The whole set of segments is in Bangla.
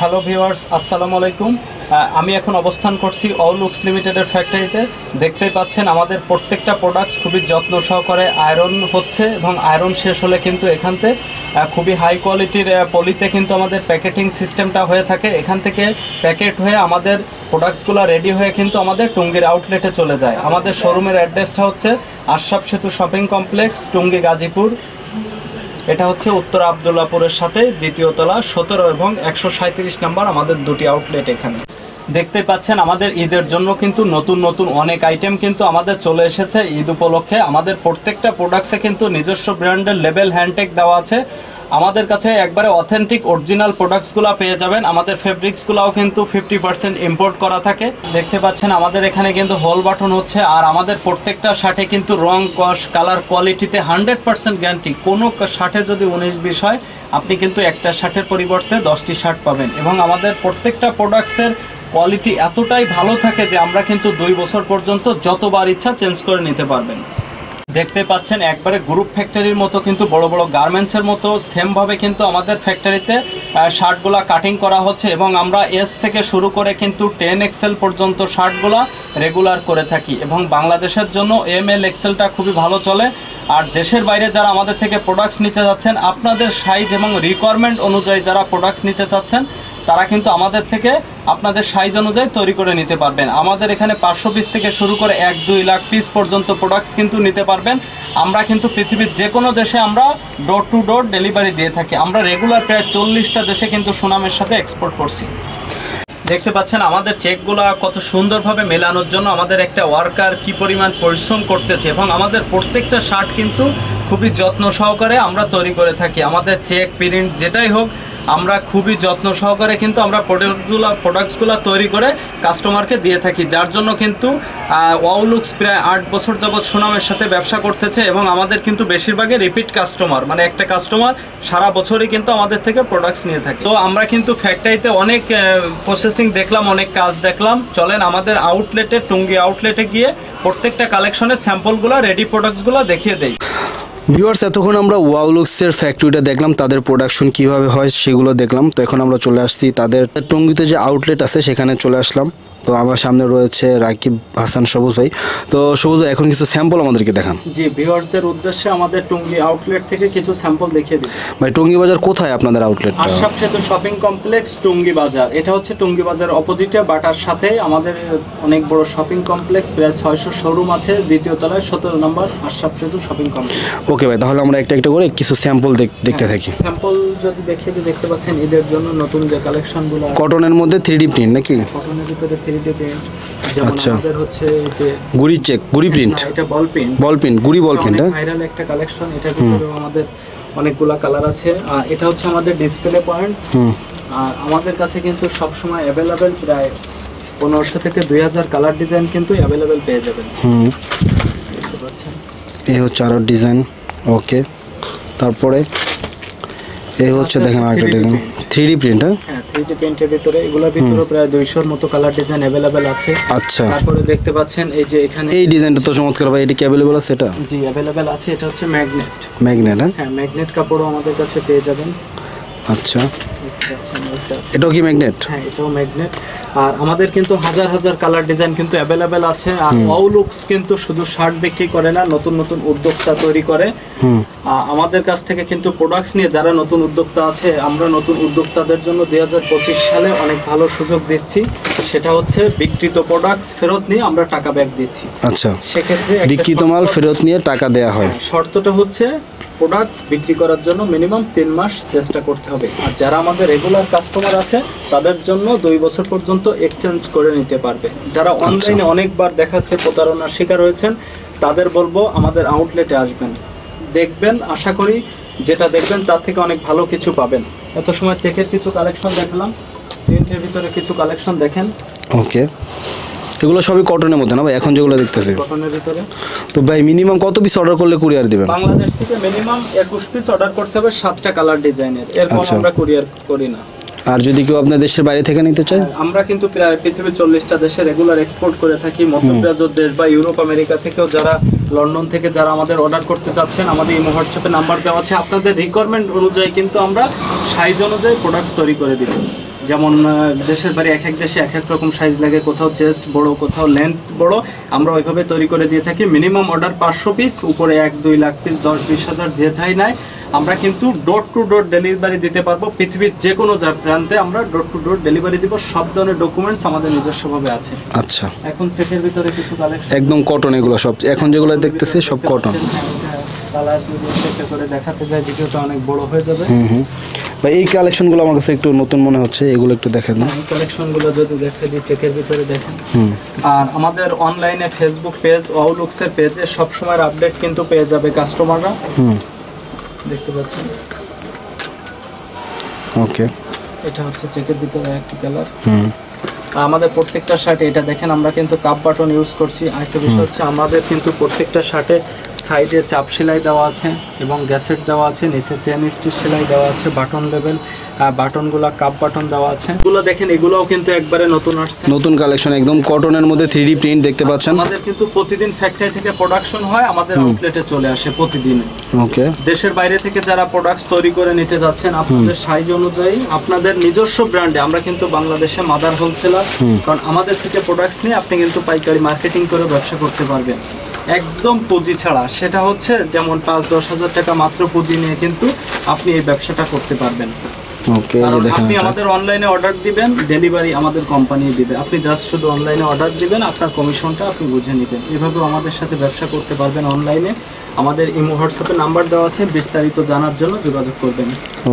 হ্যালো ভিউয়ার্স, আসসালামু আলাইকুম। আমি এখন অবস্থান করছি অউলুক্স লিমিটেডের ফ্যাক্টরিতে। দেখতেই পাচ্ছেন আমাদের প্রত্যেকটা প্রোডাক্টস খুবই যত্ন সহকারে আয়রন হচ্ছে এবং আয়রন শেষ হলে কিন্তু এখানতে খুবই হাই কোয়ালিটির পলিতে কিন্তু আমাদের প্যাকেটিং সিস্টেমটা হয়ে থাকে। এখান থেকে প্যাকেট হয়ে আমাদের প্রোডাক্টসগুলো রেডি হয়ে কিন্তু আমাদের টুঙ্গির আউটলেটে চলে যায়। আমাদের শোরুমের অ্যাড্রেসটা হচ্ছে আশরাফ সেতু শপিং কমপ্লেক্স, টুঙ্গি, গাজীপুর। এটা হচ্ছে উত্তর আবদুল্লাপুরের সাথে দ্বিতীয় তলা, 17 এবং 137 নাম্বার আমাদের দুটি আউটলেট। এখানে দেখতে পাচ্ছেন আমাদের ঈদের জন্য কিন্তু নতুন নতুন অনেক আইটেম কিন্তু আমাদের চলে এসেছে ঈদ উপলক্ষে। আমাদের প্রত্যেকটা প্রোডাক্টসে কিন্তু নিজস্ব ব্র্যান্ডের লেবেল হ্যান্ডটেগ দেওয়া আছে। আমাদের কাছে একবারে অথেন্টিক অরিজিনাল প্রোডাক্টসগুলো পেয়ে যাবেন। আমাদের ফেব্রিক্সগুলোও কিন্তু 50% ইম্পোর্ট করা থাকে। দেখতে পাচ্ছেন আমাদের এখানে কিন্তু হোল বাটন হচ্ছে। আর আমাদের প্রত্যেকটা শার্টে কিন্তু রং, কস, কালার, কোয়ালিটিতে 100% গ্যারান্টি। কোনো শার্টে যদি 19-20 হয় আপনি কিন্তু একটা শার্টের পরিবর্তে 10টি শার্ট পাবেন। এবং আমাদের প্রত্যেকটা প্রোডাক্টসের কোয়ালিটি এতটাই ভালো থাকে যে আমরা কিন্তু 2 বছর পর্যন্ত যতবার ইচ্ছা চেঞ্জ করে নিতে পারবেন। দেখতে পাচ্ছেন একবারে গ্রুপ ফ্যাক্টরির মতো কিন্তু বড় বড় গার্মেন্টসের মতো সেমভাবে কিন্তু আমাদের ফ্যাক্টরিতে শার্টগুলা কাটিং করা হচ্ছে। এবং আমরা এস থেকে শুরু করে কিন্তু 10 XL পর্যন্ত শার্টগুলা রেগুলার করে থাকি। এবং বাংলাদেশের জন্য ML XLটা খুবই ভালো চলে। আর দেশের বাইরে যারা আমাদের থেকে প্রোডাক্টস নিতে যাচ্ছেন, আপনাদের সাইজ এবং রিকোয়ারমেন্ট অনুযায়ী যারা প্রোডাক্টস নিতে চাচ্ছেন তারা কিন্তু আমাদের থেকে আপনাদের সাইজ অনুযায়ী তৈরি করে নিতে পারবেন। আমাদের এখানে 500 পিস থেকে শুরু করে 1-2 লাখ পিস পর্যন্ত প্রোডাক্টস কিন্তু নিতে পারবেন। আমরা কিন্তু পৃথিবীর যে কোনো দেশে আমরা ডোর টু ডোর ডেলিভারি দিয়ে থাকি। আমরা রেগুলার প্রায় 40টা দেশে কিন্তু সুনামের সাথে এক্সপোর্ট করছি। দেখতে পাচ্ছেন আমাদের চেকগুলা কত সুন্দরভাবে মেলানোর জন্য আমাদের একটা ওয়ার্কার কি পরিমাণ পরিশ্রম করতেছে। এবং আমাদের প্রত্যেকটা শার্ট কিন্তু খুবই যত্ন সহকারে আমরা তৈরি করে থাকি। আমাদের চেক, প্রিন্ট যেটাই হোক আমরা খুবই যত্ন সহকারে কিন্তু আমরা প্রোডাক্টসগুলো তৈরি করে কাস্টমারকে দিয়ে থাকি। যার জন্য কিন্তু অউলুক্স প্রায় 8 বছর যাবৎ সুনামের সাথে ব্যবসা করতেছে। এবং আমাদের কিন্তু বেশিরভাগই রিপিট কাস্টমার, মানে একটা কাস্টমার সারা বছরই কিন্তু আমাদের থেকে প্রোডাক্টস নিয়ে থাকে। তো আমরা কিন্তু ফ্যাক্টরিতে অনেক প্রসেসিং দেখলাম, অনেক কাজ দেখলাম। চলেন আমাদের আউটলেটে, টুঙ্গি আউটলেটে গিয়ে প্রত্যেকটা কালেকশনের স্যাম্পলগুলো, রেডি প্রোডাক্টসগুলো দেখিয়ে দেই। ভিউয়ার্স, এতক্ষণ আমরা ওয়াউলুক্সের ফ্যাক্টরিটা দেখলাম, তাদের প্রোডাকশন কিভাবে হয় সেগুলো দেখলাম। তো এখন আমরা চলে আসছি তাদের টঙ্গিতে যে আউটলেট আছে সেখানে চলে আসলাম। তো আমার সামনে রয়েছে রাকিব হাসান সবুজ ভাই। তো সবুজ ভাই, এখন কিছু স্যাম্পল আমাদেরকে দেখান। জি, ভিউয়ার্সদের উদ্দেশ্যে আমাদের টুঙ্গি আউটলেট থেকে কিছু স্যাম্পল দেখিয়ে দিই। ভাই, টুঙ্গি বাজার কোথায় আপনাদের আউটলেট? আশরাফ সেতু শপিং কমপ্লেক্স, টুঙ্গি বাজার। এটা হচ্ছে টুঙ্গি বাজার অপোজিটে, বাটার সাথে আমাদের অনেক বড় শপিং কমপ্লেক্স, প্রায় 600 শোরুম আছে। দ্বিতীয় তলায় 17 নম্বর আশরাফ সেতু শপিং কমপ্লেক্স। ওকে ভাই, তাহলে আমরা একটা একটা করে কিছু স্যাম্পল দেখতে থাকি। স্যাম্পল যদি দেখিয়ে দিই, দেখতে পাচ্ছেন ঈদের জন্য নতুন যে কালেকশনগুলো, কটনের মধ্যে 3D প্রিন্ট নাকি? কটনের ভিতরে 3D প্রিন্ট। আচ্ছা, আমাদের হচ্ছে যে গুড়ি চেক, গুড়ি প্রিন্ট, এটা বল প্রিন্ট, গুড়ি বল প্রিন্ট। ভাইরাল একটা কালেকশন। এটার ভিতরে আমাদের অনেকগুলা কালার আছে। আর এটা হচ্ছে আমাদের ডিসপ্লে পয়েন্ট। আর আমাদের কাছে কিন্তু সব সময় अवेलेबल প্রায় 1500 থেকে 2000 কালার ডিজাইন কিন্তু अवेलेबल পেয়ে যাবেন। দেখতে পাচ্ছেন এই হচ্ছে আরো ডিজাইন। ওকে, তারপরে এই হচ্ছে দেখেন আরেকটা ডিজাইন, 3D প্রিন্ট। হ্যাঁ, 3D প্রিন্টের ভিতরে এগুলোর ভিতরে প্রায় 200-র মতো কালার ডিজাইন अवेलेबल আছে। আচ্ছা, তারপরে দেখতে পাচ্ছেন এই যে এখানে এই ডিজাইনটা তো চমৎকার ভাই। এটা কি अवेलेबल আছে? এটা জি अवेलेबल আছে। এটা হচ্ছে ম্যাগনেট। হ্যাঁ, ম্যাগনেট কাপড়ও আমাদের কাছে পেয়ে যাবেন। আচ্ছা, এটাও কি ম্যাগনেট? হ্যাঁ, এটাও ম্যাগনেট। আর আমাদের কিন্তু হাজার হাজার কালার ডিজাইন কিন্তু अवेलेबल আছে। আর অউলুক্স কিন্তু শুধু শার্ট বিক্রি করে না, নতুন নতুন উদ্যোক্তা তৈরি করে। আমাদের কাছ থেকে কিন্তু প্রোডাক্টস নিয়ে যারা নতুন উদ্যোক্তা আছে, আমরা নতুন উদ্যোক্তাদের জন্য 2025 সালে অনেক ভালো সুযোগ দিচ্ছি। সেটা হচ্ছে বিক্রিত প্রোডাক্টস ফেরত নিয়ে আমরা টাকা ব্যাক দিচ্ছি। আচ্ছা, সেক্ষেত্রে বিক্রিত মাল ফেরত নিয়ে টাকা দেয়া হয়। শর্তটা হচ্ছে প্রোডাক্টস বিক্রি করার জন্য মিনিমাম 3 মাস চেষ্টা করতে হবে। আর যারা আমাদের রেগুলার কাস্টমার আছে তাদের জন্য 2 বছর পর্যন্ত এক্সচেঞ্জ করে নিতে পারবে। যারা অনলাইনে অনেকবার দেখাচ্ছে প্রতারণার শিকার হয়েছেন, তাদের বলবো আমাদের আউটলেটে আসবেন, দেখবেন। আশা করি যেটা দেখবেন তার থেকে অনেক ভালো কিছু পাবেন। এত সময় চেকের কিছু কালেকশন দেখলাম, প্রিন্টের ভিতরে কিছু কালেকশন দেখেন। ওকে, এগুলো সবই কটনের মধ্যে না ভাই এখন যেগুলো দেখতেছি? কটনের ভিতরে। তো ভাই, মিনিমাম কত পিস অর্ডার করলে কুরিয়ার দিবেন? বাংলাদেশ থেকে মিনিমাম 21 পিস অর্ডার করতে হবে 7টা কালার ডিজাইনের। এরপর আমরা কুরিয়ার করি না। আর যদি কেউ আপনার দেশের বাইরে থেকে নিতে চায়? আমরা কিন্তু প্রায় পৃথিবীর 40টা দেশে রেগুলার এক্সপোর্ট করে থাকি। মধ্যপ্রাচ্য দেশ বা ইউরোপ, আমেরিকা থেকেও যারা, লন্ডন থেকে যারা আমাদের অর্ডার করতে চাচ্ছেন, আমাদের এই হোয়াটসঅ্যাপে নাম্বার দেওয়া আছে। আপনাদের রিকোয়ারমেন্ট অনুযায়ী কিন্তু আমরা সাইজ অনুযায়ী প্রোডাক্টস তৈরি করে দিব। যেমন দেশের বাড়ি এক এক দেশে এক এক রকম সাইজ লাগে, কোথাও চেস্ট বড়, কোথাও লেন্থ বড়, আমরা ওইভাবে তৈরি করে দিয়ে থাকি। মিনিমাম অর্ডার 500 পিস, উপরে 1-2 লাখ পিস, 10-20 হাজার যে চাই নাই। আমরা কিন্তু ডোর টু ডোর ডেলিভারি দিতে পারবো, পৃথিবীর যে কোনো প্রান্তে আমরা ডোর টু ডোর ডেলিভারি দিব। সব ধরনের ডকুমেন্টস আমাদের নিজস্বভাবে আছে। আচ্ছা, এখন চেকের ভিতরে কিছু কালেকশন একদম কটন, এগুলো সব এখন যেগুলো দেখতেছি সব কটন। কালার যদি চেক করে দেখাতে যাই ভিডিওটা অনেক বড় হয়ে যাবে। ভাই এই কালেকশনগুলো আমার কাছে একটু নতুন মনে হচ্ছে, এগুলো একটু দেখেন না। এই কালেকশনগুলো যদি দেখে দিই চেকের ভিতরে দেখেন। আর আমাদের অনলাইনে ফেসবুক পেজ ওয়াওলুক্সের পেজে সব সময় আপডেট কিন্তু পেয়ে যাবে কাস্টমাররা। দেখতে পাচ্ছেন, ওকে, এটা হচ্ছে চেকের ভিতরে একটি কালার। আমাদের প্রত্যেকটা শার্টে এটা দেখেন আমরা কিন্তু কাপ বাটন ইউজ করছি। আরেকটা বিষয় হচ্ছে আমাদের কিন্তু প্রত্যেকটা শার্টে সাইডে চাপ সেলাই দেওয়া আছে এবং গ্যাসেট দেওয়া আছে, নিচে চেন স্টিচ সেলাই দেওয়া আছে, বাটন লেভেল বাটনগুলো কাপ বাটন দেওয়া আছে। এগুলো দেখেন, এগুলোও কিন্তু একবারে নতুন আসছে, নতুন কালেকশন, একদম কটনের মধ্যে 3D প্রিন্ট দেখতে পাচ্ছেন। আমাদের কিন্তু প্রতিদিন ফ্যাক্টরি থেকে প্রোডাকশন হয়, আমাদের আউটলেটে চলে আসে প্রতিদিন। ওকে, দেশের বাইরে থেকে যারা প্রোডাক্টস তৈরি করে নিতে যাচ্ছেন আপনাদের সাইজ অনুযায়ী আপনাদের নিজস্ব ব্র্যান্ডে, আমরা কিন্তু বাংলাদেশে মাদার হোলসেলার, কারণ আমাদের থেকে প্রোডাক্টস নিয়ে আপনি কিন্তু পাইকারি মার্কেটিং করে ব্যবসা করতে পারবেন একদম পুঁজি ছাড়া। সেটা হচ্ছে যেমন 5-10 হাজার টাকা মাত্র পুঁজি নিয়ে কিন্তু আপনি এই ব্যবসাটা করতে পারবেন। ওকে, আপনি আমাদের অনলাইনে অর্ডার দিবেন, ডেলিভারি আমাদের কোম্পানি দিবে। আপনি জাস্ট শুধু অনলাইনে অর্ডার দিবেন, আপনার কমিশনটা আপনি বুঝে নেবেন। এভাবেও আমাদের সাথে ব্যবসা করতে পারবেন অনলাইনে। আমাদের ইমো হোয়াটসঅ্যাপে নাম্বার দেওয়া আছে, বিস্তারিত জানার জন্য যোগাযোগ করবেন।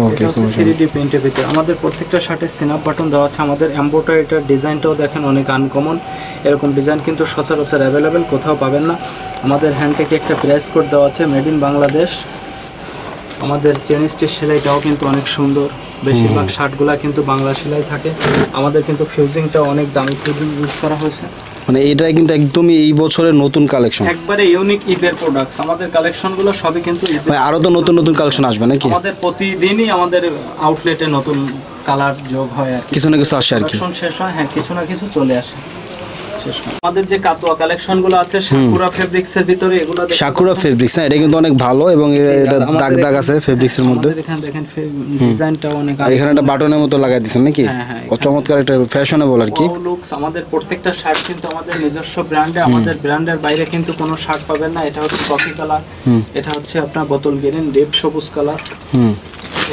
ওকে, 3D প্রিন্টের ভিতরে আমাদের প্রত্যেকটা শার্টে সিনাপ বাটন দেওয়া আছে। আমাদের এমব্রয়ডারিটার ডিজাইনটাও দেখেন অনেক আনকমন, এরকম ডিজাইন কিন্তু সচরাচর অ্যাভেলেবেল কোথাও পাবেন না। আমাদের হ্যান্ডটেকে একটা প্রাইস কোড দেওয়া আছে, মেড ইন বাংলাদেশ। আমাদের চেন স্টিচ সেলাইটাও কিন্তু অনেক সুন্দর, বেশিরভাগ শার্টগুলা কিন্তু বাংলা সেলাই থাকে। আমাদের কিন্তু ফিউজিংটাও অনেক দামি ফিউজিং ইউজ করা হয়েছে, মানে এটাই কিন্তু একদমই এই বছরের নতুন কালেকশন, একবারে ইউনিক ঈদের প্রোডাক্টস। আমাদের কালেকশনগুলো সবই কিন্তু ভাই আরো তো নতুন নতুন কালেকশন আসবে নাকি? আমাদের প্রতিদিনই আমাদের আউটলেটে নতুন কালার যোগ হয় আর কিছু না কিছু আসে আর কি, কালেকশন শেষ হয়, হ্যাঁ কিছু না কিছু চলে আসে। আমাদের যে কাতোয়া কালেকশনগুলো আছে সাকুরা ফেব্রিক্সের ভিতরে, এগুলো সাকুরা ফেব্রিক্স, এটা কিন্তু অনেক ভালো এবং এটা দাগ দাগ আছে ফেব্রিক্সের মধ্যে। এখানে দেখেন ডিজাইনটাও অনেক, আর এখানে একটা বাটনের মতো লাগাই দিয়েছেন নাকি? চমৎকার, একটা ফ্যাশনেবল আর কি। ওয়াওলুক্স আমাদের প্রত্যেকটা শার্ট কিন্তু আমাদের নিজস্ব ব্র্যান্ডে, আমাদের ব্র্যান্ডের বাইরে কিন্তু কোনো শার্ট পাবেন না। এটা হচ্ছে কফি কালার, এটা হচ্ছে আপনার বোতল গ্রিন, ডিপ সবুজ কালার,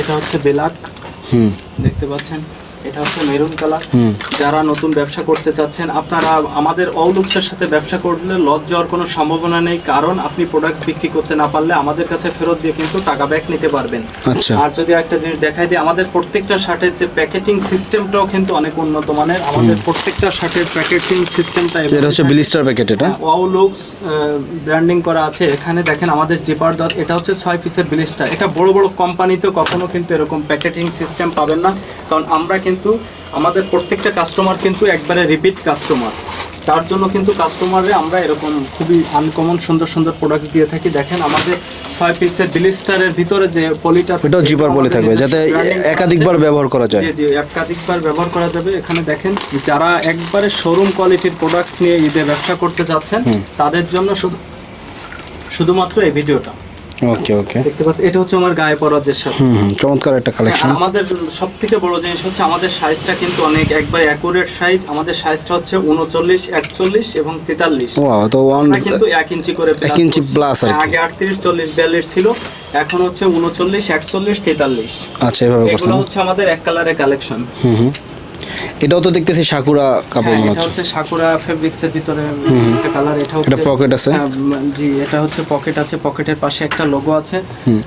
এটা হচ্ছে ব্ল্যাক, দেখতে পাচ্ছেন, এটা হচ্ছে মেরুন কালার। যারা নতুন ব্যবসা করতে চাচ্ছেন আপনারা আমাদের ওয়াওলুক্সের সাথে ব্যবসা করলে লস যাওয়ার কোনো সম্ভাবনা নেই, কারণ আপনি প্রোডাক্টস বিক্রি করতে না পারলে আমাদের কাছে ফেরত দিয়ে কিন্তু টাকা ব্যাক নিতে পারবেন। আচ্ছা, আর যদি একটা জিনিস দেখাই দিই, আমাদের প্রত্যেকটা শার্টের যে প্যাকেটিং সিস্টেমটাও কিন্তু অনেক উন্নত মানের। আমাদের প্রত্যেকটা শার্টের প্যাকেটিং সিস্টেমটা, এটা হচ্ছে ব্লিস্টার প্যাকেট, এটা ওয়াওলুক্স ব্র্যান্ডিং করা আছে। এখানে দেখেন আমাদের জিপার দত, এটা হচ্ছে 6 পিসের ব্লিস্টার। এটা বড় বড় কোম্পানিতে কখনো কিন্তু এরকম প্যাকেটিং সিস্টেম পাবেন না, কারণ আমরা কিন্তু আমাদের প্রত্যেকটা কাস্টমার কিন্তু একবারে রিপিট কাস্টমার, তার জন্য কিন্তু কাস্টমারে আমরা এরকম খুবই আনকমন সুন্দর সুন্দর প্রোডাক্টস দিয়ে থাকি। দেখেন আমাদের 6 পিসের ব্লিস্টারের ভিতরে যে পলিটা, এটাও জিপার পলি থাকবে যাতে একাধিকবার ব্যবহার করা যায়। জি, একাধিকবার ব্যবহার করা যাবে। এখানে দেখেন যারা একবারে শোরুম কোয়ালিটির প্রোডাক্টস নিয়ে ঈদে ব্যবসা করতে যাচ্ছেন তাদের জন্য শুধুমাত্র এই ভিডিওটা। ওকে, ওকে, দেখতে পাচ্ছেন, এটা হচ্ছে আমার গায়ে পরা যে শার্ট। চমৎকার একটা কালেকশন। আমাদের সবথেকে বড় জিনিস হচ্ছে আমাদের সাইজটা কিন্তু অনেক একবার অ্যাকুরেট সাইজ। আমাদের সাইজটা হচ্ছে 39, 41 এবং 43। ওয়াও, তো কিন্তু 1 ইঞ্চি করে, 1 ইঞ্চি প্লাস আর কি। আগে 38, 40, 42 ছিল, এখন হচ্ছে 39, 41, 43। আচ্ছা, এভাবে এগুলো হচ্ছে আমাদের এক কালারের কালেকশন। এটাও তো দেখতেছি সাকুরা কাপড় মনে এটা হচ্ছে সাকুরা ফেব্রিক্সের ভিতরে একটা কালার। এটা হচ্ছে পকেট আছে, জি, এটা হচ্ছে পকেট আছে, পকেটের পাশে একটা লোগো আছে।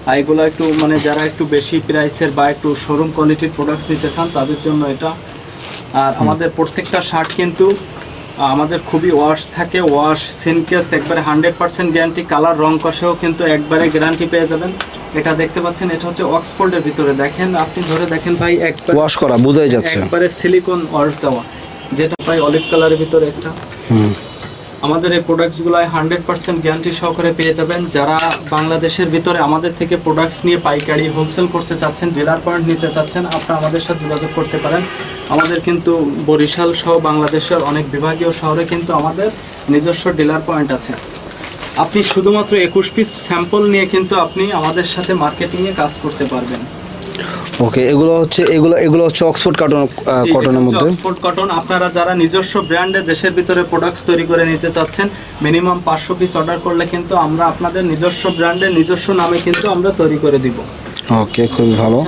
আর এগুলো একটু মানে যারা একটু বেশি প্রাইসের বা একটু শোরুম কোয়ালিটির প্রোডাক্টস নিতে চান তাদের জন্য এটা। আর আমাদের প্রত্যেকটা শার্ট কিন্তু আমাদের খুবই ওয়াশ থাকে, ওয়াশ সিনকেস একবারে 100% গ্যারান্টি। কালার রং কষেও কিন্তু একবারে গ্যারান্টি পেয়ে যাবেন। এটা দেখতে পাচ্ছেন, এটা হচ্ছে অক্সফোর্ডের ভিতরে, দেখেন আপনি ধরে দেখেন ভাই, একবার ওয়াশ করা বোঝাই যাচ্ছে, একবারে সিলিকন ওয়াশ দেওয়া, যেটা ভাই অলিভ কালারের ভিতরে একটা। আমাদের এই প্রোডাক্টসগুলো 100% গ্যারান্টি সহকারে পেয়ে যাবেন। যারা বাংলাদেশের ভিতরে আমাদের থেকে প্রোডাক্টস নিয়ে পাইকারি হোলসেল করতে চাচ্ছেন, ডিলার পয়েন্ট নিতে চাচ্ছেন, আপনারা আমাদের সাথে যোগাযোগ করতে পারেন। আমাদের কিন্তু বরিশাল সহ বাংলাদেশের অনেক বিভাগীয় শহরে কিন্তু আমাদের নিজস্ব ডিলার পয়েন্ট আছে। আপনি শুধুমাত্র 21 পিস স্যাম্পল নিয়ে কিন্তু আপনি আমাদের সাথে মার্কেটিংয়ে কাজ করতে পারবেন। ওকে, এগুলো হচ্ছে অক্সফোর্ড কটনের মধ্যে। Oxford cotton. আপনারা যারা নিজস্ব ব্র্যান্ডে দেশের ভিতরে প্রোডাক্টস তৈরি করে নিতে চাচ্ছেন, মিনিমাম 500 পিস অর্ডার করলে কিন্তু আমরা আপনাদের নিজস্ব ব্র্যান্ডে নিজস্ব নামে কিন্তু আমরা তৈরি করে দিব। ওকে, খুবই ভালো।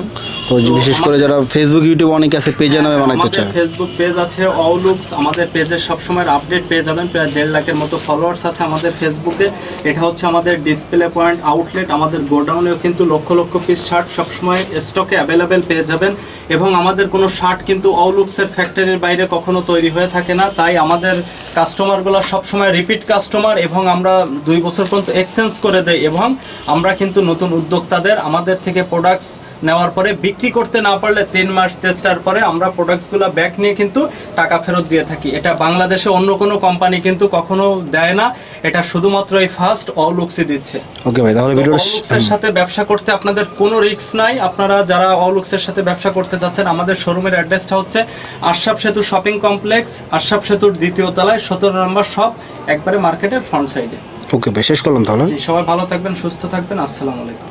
তো বিশেষ করে যারা ফেসবুক ইউটিউব অনেকে আছে পেজে নামে বানাইতে চায়, ফেসবুক পেজ আছে অউলুক্স। আমাদের পেজের সবসময় আপডেট পেয়ে যাবেন। প্রায় 1.5 লাখের মতো ফলোয়ার্স আছে আমাদের ফেসবুকে। এটা হচ্ছে আমাদের ডিসপ্লে পয়েন্ট আউটলেট। আমাদের গোডাউনেও কিন্তু লক্ষ লক্ষ পিস শার্ট সবসময় স্টকে অ্যাভেলেবেল পেয়ে যাবেন। এবং আমাদের কোনো শার্ট কিন্তু অউলুক্সের ফ্যাক্টরির বাইরে কখনো তৈরি হয়ে থাকে না। তাই আমাদের কাস্টমারগুলো সবসময় রিপিট কাস্টমার, এবং আমরা 2 বছর পর্যন্ত এক্সচেঞ্জ করে দেই। এবং আমরা কিন্তু নতুন উদ্যোক্তাদের আমাদের থেকে প্রোডাক্টস নেওয়ার পরে বিক্রি করতে না পারলে 3 মাস চেষ্টার পরে আমরা প্রোডাক্টসগুলো ব্যাক নিয়ে কিন্তু টাকা ফেরত দিয়ে থাকি। এটা বাংলাদেশে অন্য কোনো কোম্পানি কিন্তু কখনো দেয় না। এটা শুধুমাত্র এই ফার্স্ট অউলুক্সই দিচ্ছে। ওকে ভাই, তাহলে ভিডিওটা অউলুক্সের সাথে ব্যবসা করতে আপনাদের কোনো রিস্ক নাই। আপনারা যারা অউলুক্সের সাথে ব্যবসা করতে চাচ্ছেন, আমাদের শোরুমের অ্যাড্রেসটা হচ্ছে আশরাফ সেতু শপিং কমপ্লেক্স, আশরাফ সেতুর 2য় তলায় 17 নম্বর শপ, একবারে মার্কেটের ফ্রন্ট সাইডে। ওকে ভাই, শেষ করলাম তাহলে। সবাই ভালো থাকবেন, সুস্থ থাকবেন। আসসালামু আলাইকুম।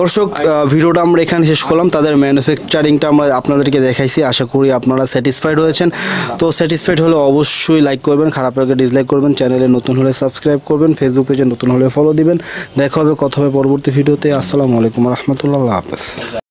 দর্শক, ভিডিওটা আমরা এখানে শেষ করলাম। তাদের ম্যানুফ্যাকচারিংটা আমরা আপনাদেরকে দেখাইছি। আশা করি আপনারা স্যাটিসফাইড হয়েছেন। তো স্যাটিসফাইড হলে অবশ্যই লাইক করবেন, খারাপ লাগলে ডিসলাইক করবেন, চ্যানেলে নতুন হলে সাবস্ক্রাইব করবেন, ফেসবুক পেজে নতুন হলে ফলো দিবেন। দেখা হবে, কথা হবে পরবর্তী ভিডিওতে। আসসালামু আলাইকুম রহমতুল্লাহ, আল্লাহ হাফেজ।